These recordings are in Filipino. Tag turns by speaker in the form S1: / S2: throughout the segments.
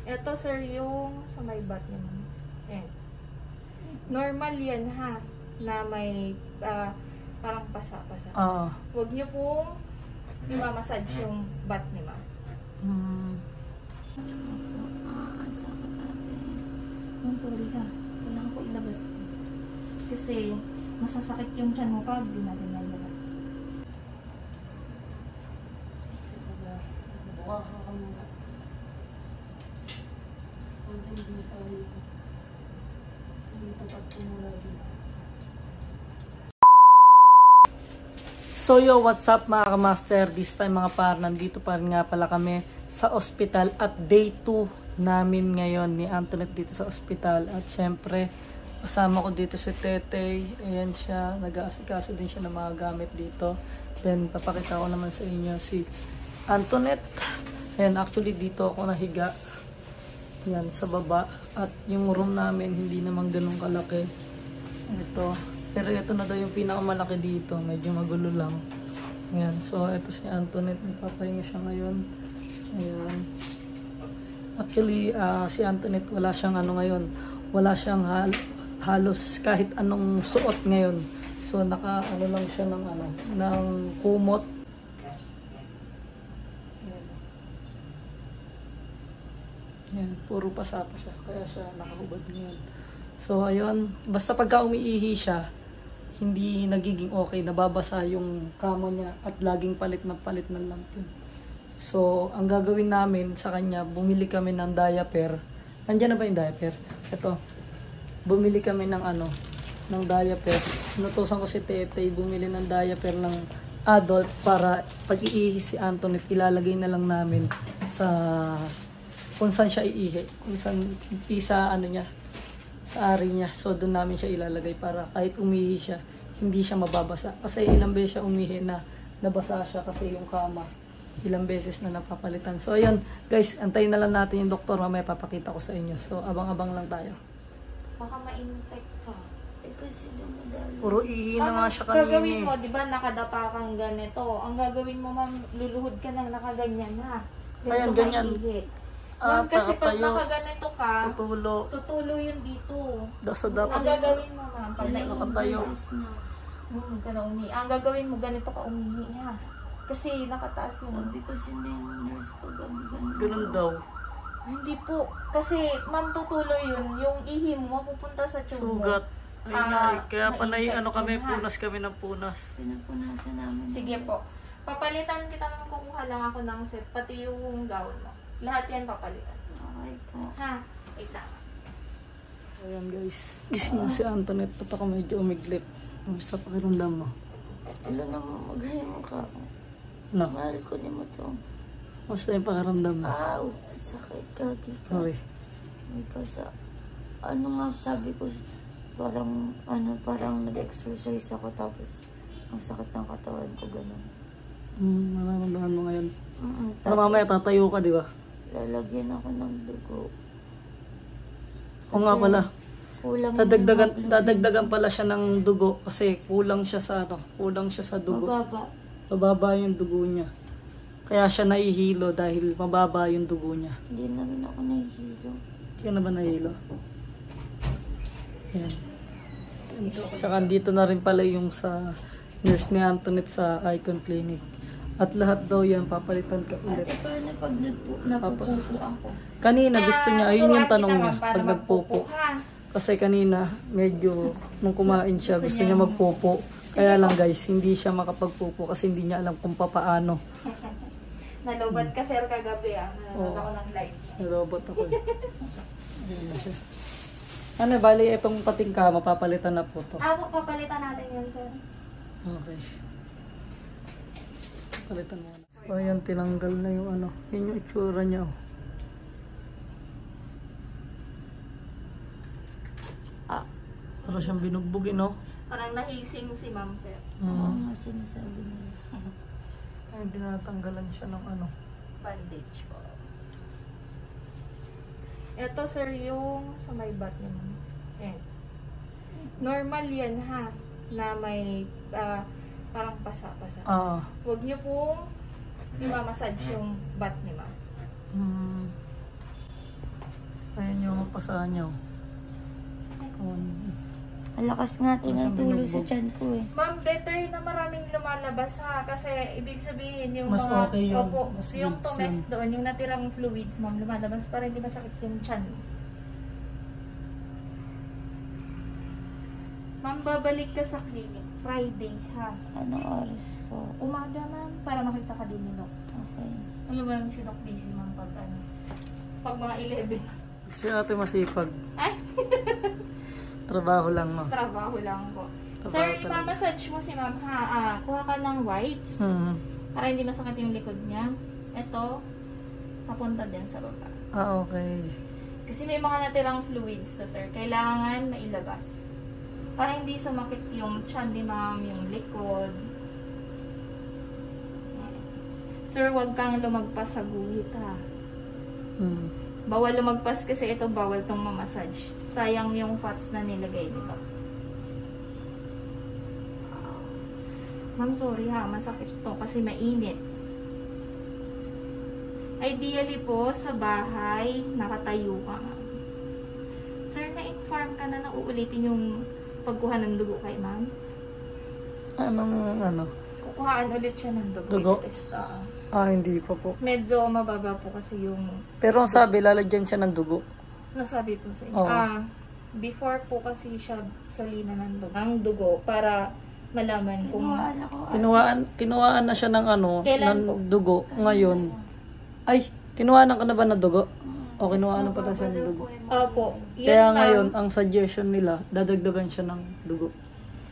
S1: Ito sir, yung sa may bat naman. Ayan. Normal yan ha, na may parang pasa-pasa. Huwag niyo pong i-massage yung bat ni ma'am.
S2: Sakit ate.
S1: Ma'am, sorry ha. Kailangan ko ilabas. Kasi masasakit yung tiyan mo pag di natin nalabas.
S2: Buka ka muna. Hindi sorry. Hindi tapat ko muna dito. So yo, what's up mga kamaster? This time mga par, nandito pa rin nga pala kami sa ospital at day 2 namin ngayon ni Antoinette dito sa ospital. At syempre, kasama ko dito si Tetey. Ayan siya, nag-aasikaso din siya ng mga gamit dito. Then papakita ko naman sa inyo si Antoinette. Ayan, actually dito ako nahiga. Yan, sa baba. At yung room namin hindi naman ganun kalaki. Ito. Pero ito na daw yung pinakamalaki dito. Medyo magulo lang. Ayan. So, ito si Antoinette. Nagpapahinga siya ngayon. Ayan. Actually, si Antoinette wala siyang ano ngayon. Wala siyang halos kahit anong suot ngayon. So, naka-ano lang siya ng ano, ng kumot. Ayan. Puro pasapa siya. Kaya siya nakahubad ngayon. So, ayun. Basta pagka umiihi siya, hindi nagiging okay, nababasa yung kama niya at laging palit ng lampin. So, ang gagawin namin sa kanya, bumili kami ng diaper. Nandiyan na ba yung diaper? Ito. Bumili kami ng ano, ng diaper. Inutusan ko si Tetey bumili ng diaper ng adult para pag iihi si Antoinette, ilalagay na lang namin sa kung saan siya iihi. Kung saan, isa ano niya, sa ari niya. So, doon namin siya ilalagay para kahit umihi siya, hindi siya mababasa. Kasi ilang beses siya umihi na nabasa siya kasi yung kama. Ilang beses na napapalitan. So, ayun. Guys, antayin na lang natin yung doktor. Mamaya papakita ko sa inyo. So, abang-abang lang tayo.
S1: Baka ma-infect ka.
S2: Kasi dumadalo.
S1: Puro ihi na nga siya kanina. Gagawin mo, di ba nakadapa kang ganito. Ang gagawin mo, ma'am, luluhod ka ng nakaganyan ha.
S2: Ayan, ganyan.
S1: Ma'am, kasi pag nakaganito ka,
S2: tutulo
S1: yun dito.
S2: So, dapat
S1: ang gagawin mo, ma'am, pag
S2: nakatayo.
S1: Ang gagawin mo, ganito ka umihi, ha? Kasi nakataas yun.
S2: Sabi kasi na yung nurse ko,
S1: ganun daw. Hindi po. Kasi, ma'am, tutuloy yun. Yung ihi mo, mapupunta sa tiyan mo.
S2: Sugat. Ay, kaya panay, ano kami, punas kami ng punas.
S1: Pinapunasan namin. Sige po. Papalitan kita, ma'am, kukuha lang ako ng set. Pati yung gown mo. Lahat yan papalitan.
S2: Okay po.
S1: Ha? Wait lang.
S2: Ayan guys. Gising na si Antoinette. At ako medyo umiglip. Sa pakiramdam mo. Wala naman maghayang ka.
S1: No.
S2: Mahal ko ni mo to.
S1: Basta yung pakiramdam mo.
S2: Sakit kagi ka.
S1: Okay.
S2: May pasa. Ano nga sabi ko, parang nag-exercise ako tapos ang sakit ng katawan ko ganun.
S1: Nararamdaman mo ngayon.
S2: Tapos,
S1: mamaya tatayo ka, di ba?
S2: Lalagyan ako ng dugo.
S1: O nga pala.
S2: Kulang
S1: Dadagdagan pala siya ng dugo kasi kulang siya sa dugo. Mababa yung dugo niya. Kaya siya nahihilo dahil mababa yung dugo niya.
S2: Hindi naman ako nahihilo.
S1: Hindi ka naman nahihilo? Yan. Saka dito na rin pala yung sa nurse ni Antoinette sa Icon Clinic. At lahat daw yan, papalitan ka ulit.
S2: Ate, paano pag napupupo ako?
S1: Kanina gusto niya, ayun yung tanong niya, pag nagpupo. Kasi kanina, medyo, nung kumain siya, gusto niya magpupo. Kaya lang guys, hindi siya makapagpupo kasi hindi niya alam kung papaano.
S3: Nalobat ka sir kagabi nanonood ako ng live.
S1: Nalobot ako eh. Ano, bali itong pating kama, papalitan na po to.
S3: Papalitan natin yun sir.
S1: Okay. Palitan mo na. So, ayan, tinanggal na yung ano. Yun yung itsura niya. Para siyang binugbugin, no?
S3: Parang nahising si ma'am, sir.
S2: Oo nga, sinasabi niya.
S1: Ayun, dinatanggalan siya ng ano.
S3: Bandage po. Ito, sir, yung sa may bat naman. Ayan. Normal yan, ha? Na may parang pasa-pasa. Huwag niyo pong i-massage yung bat ni ma'am.
S2: Ayan yung pasahan niya.
S4: Ang lakas nga tinatulo sa tiyan ko eh.
S1: Ma'am, better na maraming lumalabas ha. Kasi ibig sabihin yung
S2: Mas
S1: mga,
S2: okay yun.
S1: opo,
S2: Mas
S1: yung
S2: goods
S1: tumes
S2: yun.
S1: doon, yung natirang fluids, ma'am, lumalabas para hindi masakit yung tiyan. Ma'am, babalik ka sa clinic Friday ha.
S4: Anong oras po?
S1: Umaga ma'am, para makita ka din ni Doc.
S4: Okay.
S1: Alam mo naman si Doc busy ma'am pag ano, pag mga 11.
S2: Si ate masipag.
S1: Ay,
S2: Trabaho lang, no?
S1: trabaho lang po.
S2: Trabaho
S1: Sir,
S2: talaga.
S1: ipamassage mo si ma'am ha. Kuha ka ng wipes para hindi masakit yung likod niya. Ito, papunta din sa baba.
S2: Ah, okay.
S1: Kasi may mga natirang fluids to, sir. Kailangan mailabas. Para hindi sumakit yung tiyan ni ma'am, yung likod. Sir, huwag kang lumagpas sa guhit, ha. Bawal lumagpas kasi ito, bawal tong mamassage. Sayang yung fats na nilagay dito. Ma'am, sorry ha. Masakit to kasi mainit. Ideally po, sa bahay, nakatayo ka, ma'am. Sir, na-inform ka na uulitin yung pagkuha ng dugo kay ma'am?
S2: Anong ano?
S1: Kukuhaan ulit siya ng dugo.
S2: Dugo?
S1: Test,
S2: Hindi pa po.
S1: medyo mababa po kasi yung
S2: Pero ang sabi, lalagyan siya ng dugo.
S1: nasabi po sa inyo.
S2: Oo.
S1: Before po kasi siya salina ng dugo. Ang dugo para malaman kung
S4: Kinuhaan ako.
S2: Kinuhaan na siya ng ano,
S1: Kailan
S2: ng
S1: po?
S2: dugo ngayon. Ay, kinuhaan ka na ba ng dugo? O kinuhaan na pa siya ng dugo?
S1: Opo. Yun
S2: Kaya
S1: lang.
S2: ngayon, ang suggestion nila, dadagdagan siya ng dugo.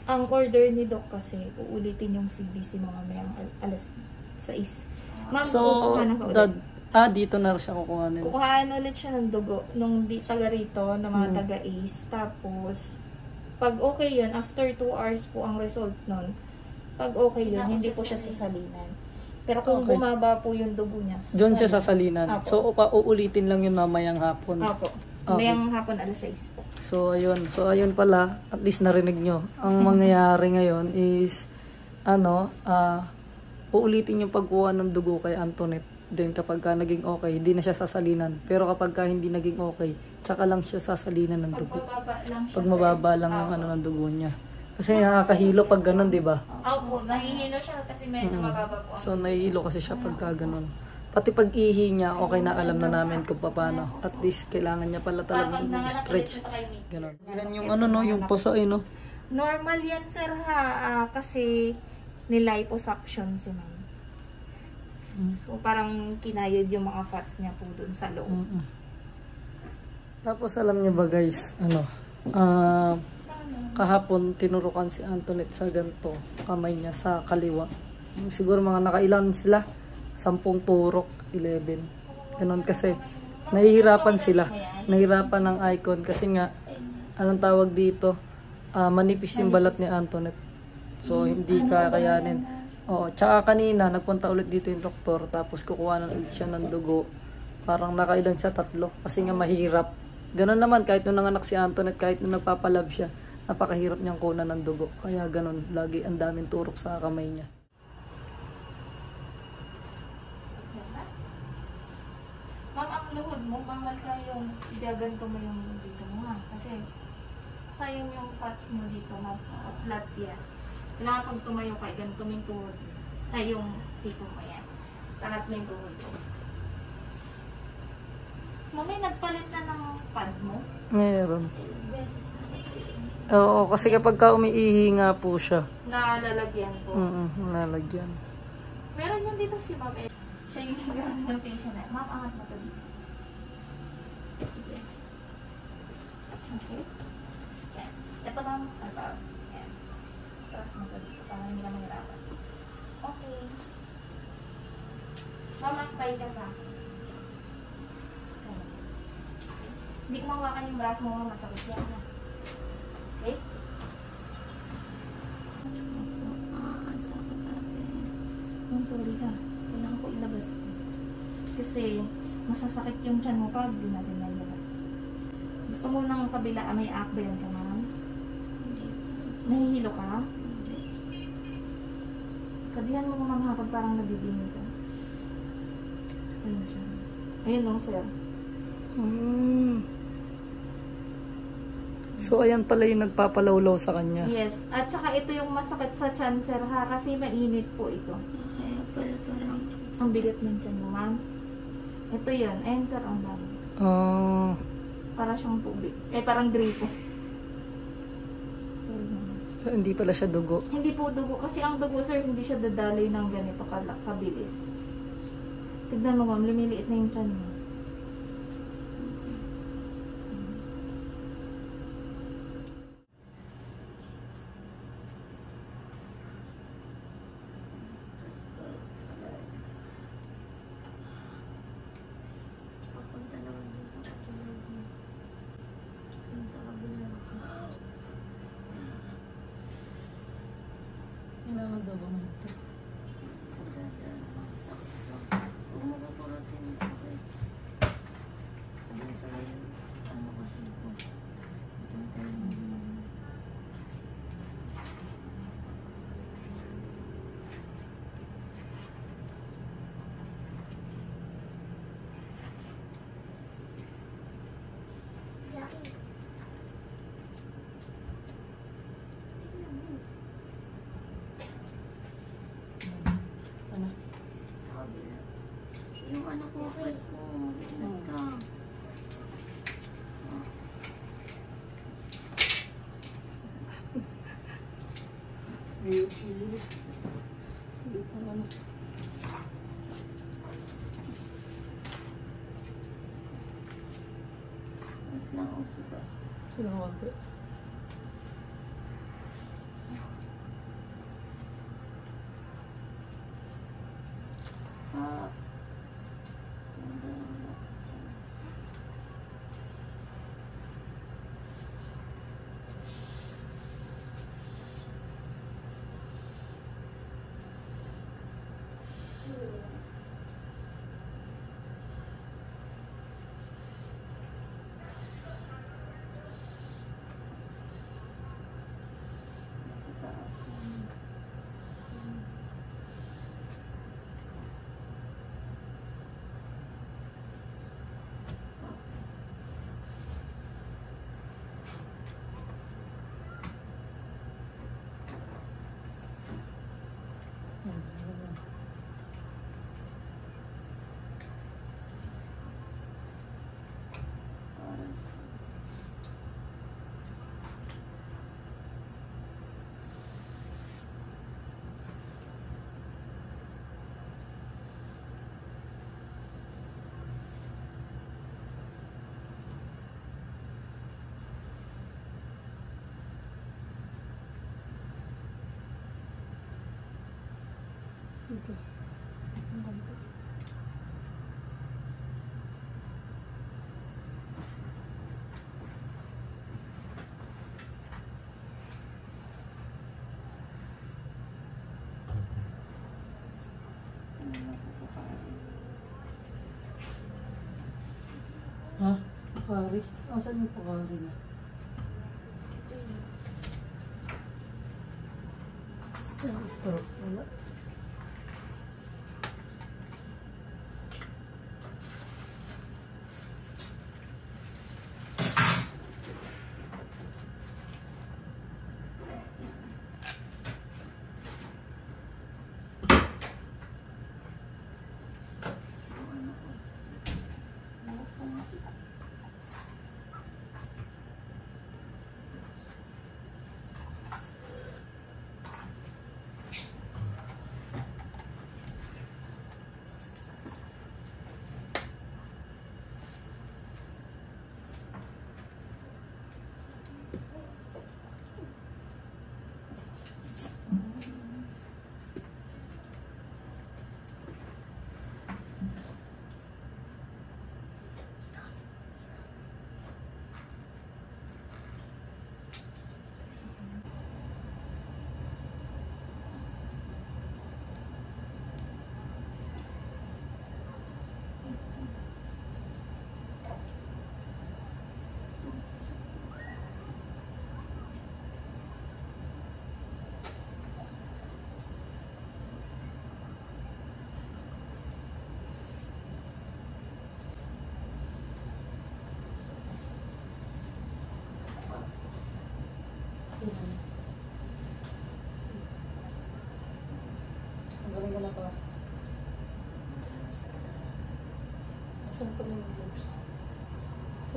S1: Ang order ni Doc kasi, uulitin yung CBC mga mayang alas 6. Ma'am,
S2: So,
S1: kukuha na ka ulit.
S2: dito na siya kukuhanin.
S1: Kukuhaan ulit siya ng dugo nung taga rito, ng mga taga-ACE. Tapos, pag okay yun, after 2 hours po ang result nun, pag okay yun, hindi po siya sasalinan. Pero kung
S2: Okay.
S1: bumaba po yung dugo niya,
S2: Doon siya sasalinan.
S1: Apo.
S2: So, uulitin lang yun mamayang hapon.
S1: Opo.
S2: Okay.
S1: Mayang hapon alas 6 po.
S2: So, ayun. So, ayun pala. At least narinig nyo. Ang mangyayari ngayon is, uulitin yung pagkuha ng dugo kay Antoinette. Then, kapag ka naging okay, hindi na siya sasalinan. Pero kapag ka hindi naging okay, tsaka lang siya sasalinan ng dugo.
S1: Pag mababa lang siya.
S2: Pag mababa lang ang ng dugo niya. Kasi nakakahilo pag ganun, di ba?
S1: Opo, nahihilo siya kasi medyo mababa po.
S2: So, nahihilo kasi siya pagka ganun. Pati pag-ihi niya, okay na alam na namin kung paano. At least, kailangan niya pala talagang stretch. Ganun. Yan yung yung puso no?
S1: Normal yan, sir, ha. Kasi niliposuction si ma'am. So, parang kinayod yung mga fats niya po dun sa loob.
S2: Tapos, alam niyo ba guys, kahapon tinurukan si Antoinette sa ganito, kamay niya sa kaliwa. Siguro mga nakailan sila? 10 turok, 11. Ganun kasi, nahihirapan sila. Nahihirapan ng icon kasi nga, anong tawag dito? Manipis yung balat ni Antoinette. So, hindi kakayanin. Oo, tsaka kanina, nagpunta ulit dito yung doktor, tapos kukuha na ulit siya ng dugo. Parang nakailan siya 3, kasi nga mahirap. Ganun naman, kahit nung nanganak si Antoinette, kahit nung nagpapalab siya, napakahirap niyang kunan ng dugo. Kaya ganun, lagi ang daming turok sa kamay niya.
S1: Ma'am, ang luhod mo, bawal ka yung igaganto mo yung dito mo, ha. Kasi, sayang yung fats mo dito, ma'am. Flat yan. Kailangan pag tumayo ka, ganito mo yung tuhod. Ay, yung siko mo yan. Sangat mo yung tuhod mo. Mami, nagpalit na ng pad mo?
S2: Meron.
S1: Beses na kasi.
S2: Oo, kasi kapag ka umiihi nga po siya.
S1: Nalalagyan po.
S2: Lalagyan.
S1: Meron yan dito si ma'am. Siya yung higaan ng patient na. Ma'am, angat mo to dito. Sige. Okay. Yan. Ito ma'am. Yan. Trust mo to dito. Para hindi ka mahirapan. Okay. Ma'am, akbay ka sa akin. Okay. Hindi ko mawakan yung braso mo, ma'am. Masakit yan. Ha? Okay?
S4: Ang sakit ate.
S1: Ma'am, sorry ha. Kailangan ko ilabas ito. Kasi masasakit yung tiyan mo pag di natin nailabas. Gusto mo ng kabila, may akbayan ka, ma'am?
S4: Hindi.
S1: Nahihilo ka?
S4: Hindi.
S1: Sabihan mo naman hapon parang nabibingin ka. Ayun siya. Ayun lang, sir.
S2: So, ayan pala yung nagpapalawlaw sa kanya.
S1: Yes. At saka ito yung masakit sa tiyan, sir, ha? Kasi mainit po ito.
S4: Kaya pala parang...
S1: Ang bigat ng tiyan mo, ma'am. Ito yun. Ayan, sir, ang dami.
S2: Ah,
S1: Para siyang tubig. Parang gripo. Sorry, ma'am.
S2: hindi pala siya dugo.
S1: Hindi po dugo. Kasi ang dugo, sir, hindi siya dadaloy ng ganito kabilis. Tignan mo, ma'am. Lumiliit na yung tiyan mo.
S4: Papunta naman dun sa katulog mo. Dun sa kabila.
S2: Kailangan daw ba ito?
S4: Pagdada, sakit lang. Huwag mo kukurutin yung sakit. Dun sa may, ano kasi ko. Dun tayo mo.
S2: Ano?
S4: Sa kabila. Yung anak ko, kapit ko. Ingat ka.
S2: Hindi pa ano.
S4: Wait lang, uso ba?
S2: Sino ang konti?
S4: Ah. Sa taas.
S2: Sige. Ang konti. Ha? Pukari? Asan yung pukari na? Saan ang stroke? Wala.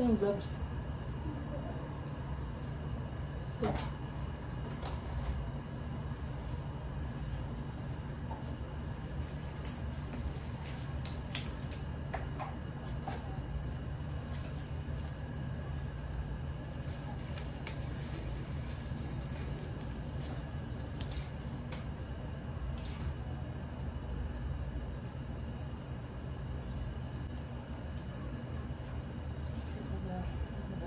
S2: Ito yung gloves.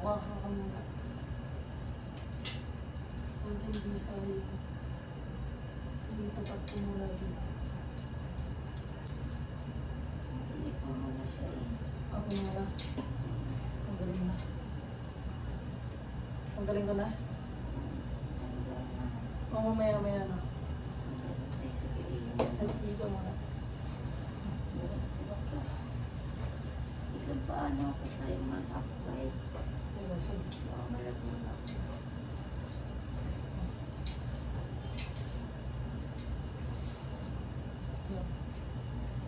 S2: Buka ka muna. Hindi sa'yo. Hindi tapat ko muna dito.
S4: Hindi pa muna siya eh.
S2: Ako na lang. Tanggalin na. Tanggalin ko na?
S4: Tanggal na.
S2: O mamaya na.
S4: Ay, sige,
S2: Nag-iba muna.
S4: ikaw paano ako sa'yo mag-apply?
S2: Diba, sige.
S4: Baka malag mo na ako.
S2: Yan.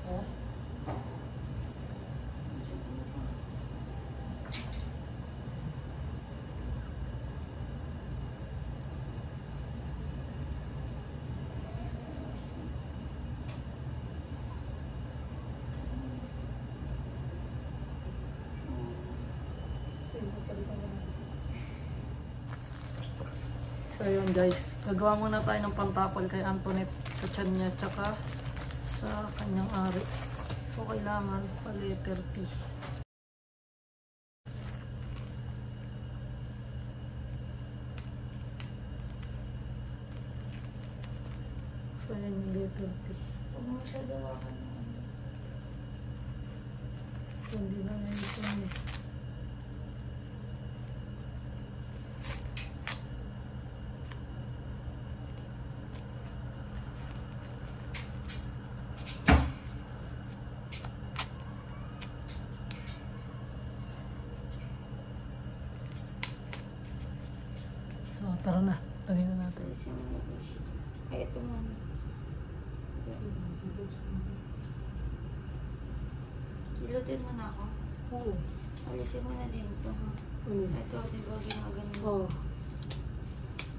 S2: Ayan. So yun guys, gagawa muna tayo ng pantapal kay Antoinette sa tiyan niya tsaka sa kanyang ari. So kailangan pa letter T. So yan yung letter T.
S4: Huwag mo siya dawa ka naman.
S2: Hindi na ngayon ito. So tara na, lagay na natin.
S4: Alis yung mga gusto. Ay, ito muna. Ilutin mo na ako.
S2: Oo.
S4: Alisin mo na din ito ha. Ito, di ba ginagano mo?
S2: Oo.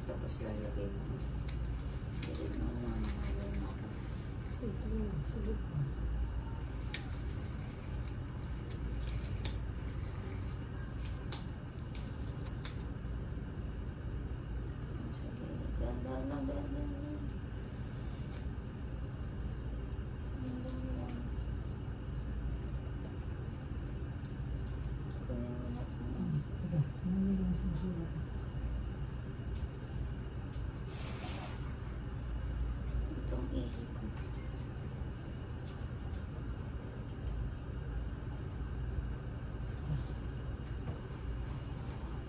S4: Tapos lalagay mo. Ilutin mo na. Nakalan ako.
S2: Sulit.
S4: Sige, dahan-dahan lang, dahan-dahan lang. Dahan-dahan lang. Kunin mo na ito.
S2: Teka, ano yung sinusulat?
S4: Itong ihi ko.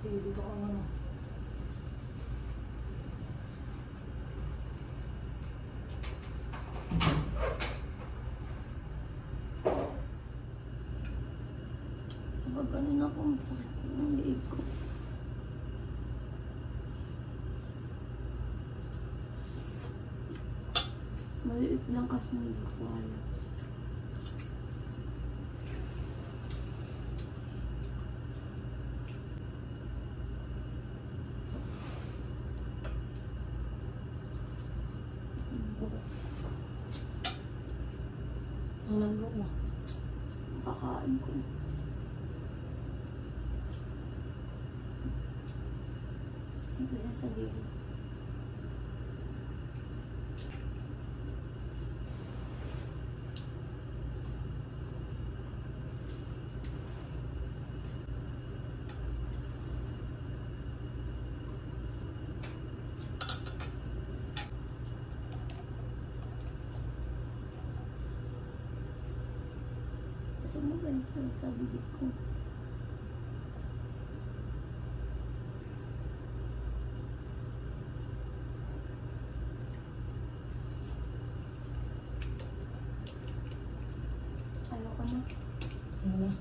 S2: Sige, dito ka muna.
S4: Kapag ganun ako, ang sakit ng liig ko. Maliit lang kasi hindi ko alam.
S2: Ang langgo mo.
S4: Kakain ko. Ito na sa gilid. Kasi mo ba sa bibig ko? Ano ka na?
S2: Ano na?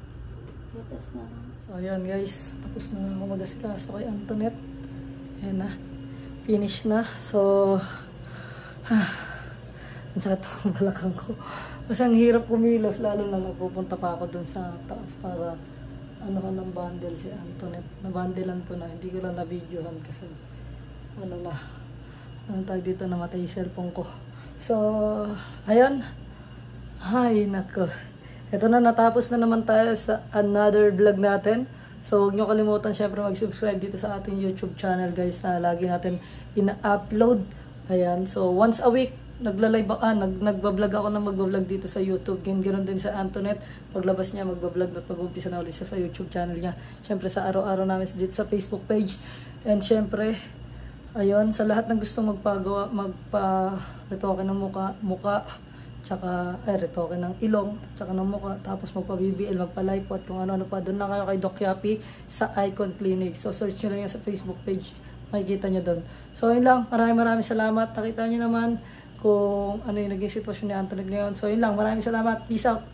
S4: Butas na lang.
S2: So ayan guys, tapos na ako mag-asikaso kay Antoinette. Ayan na, finish na. So, ang sakit ang balakang ko. Kasi ang hirap kumilos, lalo na nagpupunta pa ako dun sa taas para ano ko ng bundle si Antoinette. Nabundlean ko na, hindi ko lang na-videohan kasi anong tawag dito, namatay yung cellphone ko. So, ayun. Ay, nako. Ito na, natapos na naman tayo sa another vlog natin. So, huwag nyo kalimutan syempre mag-subscribe dito sa ating YouTube channel guys na lagi natin ina-upload. Ayan, so once a week, nagbablog ako na magbablog dito sa YouTube. Ganoon din sa Antoinette. Paglabas niya, magbablog at mag-umpisa na ulit siya sa YouTube channel niya. Syempre sa araw-araw namin dito sa Facebook page. And syempre, ayun, sa lahat ng gustong magpa-retoke ng muka, tsaka retoke ng ilong, tsaka ng muka, tapos magpa-BBL, magpa-lipo at kung ano-ano pa. Doon na kayo kay Doc Yapi sa Icon Clinic. So search nyo lang yan sa Facebook page. Makikita nyo doon. So yun lang, maraming salamat. Nakita nyo naman kung ano yung naging sitwasyon ni Antoinette ngayon. So yun lang, maraming salamat. Peace out.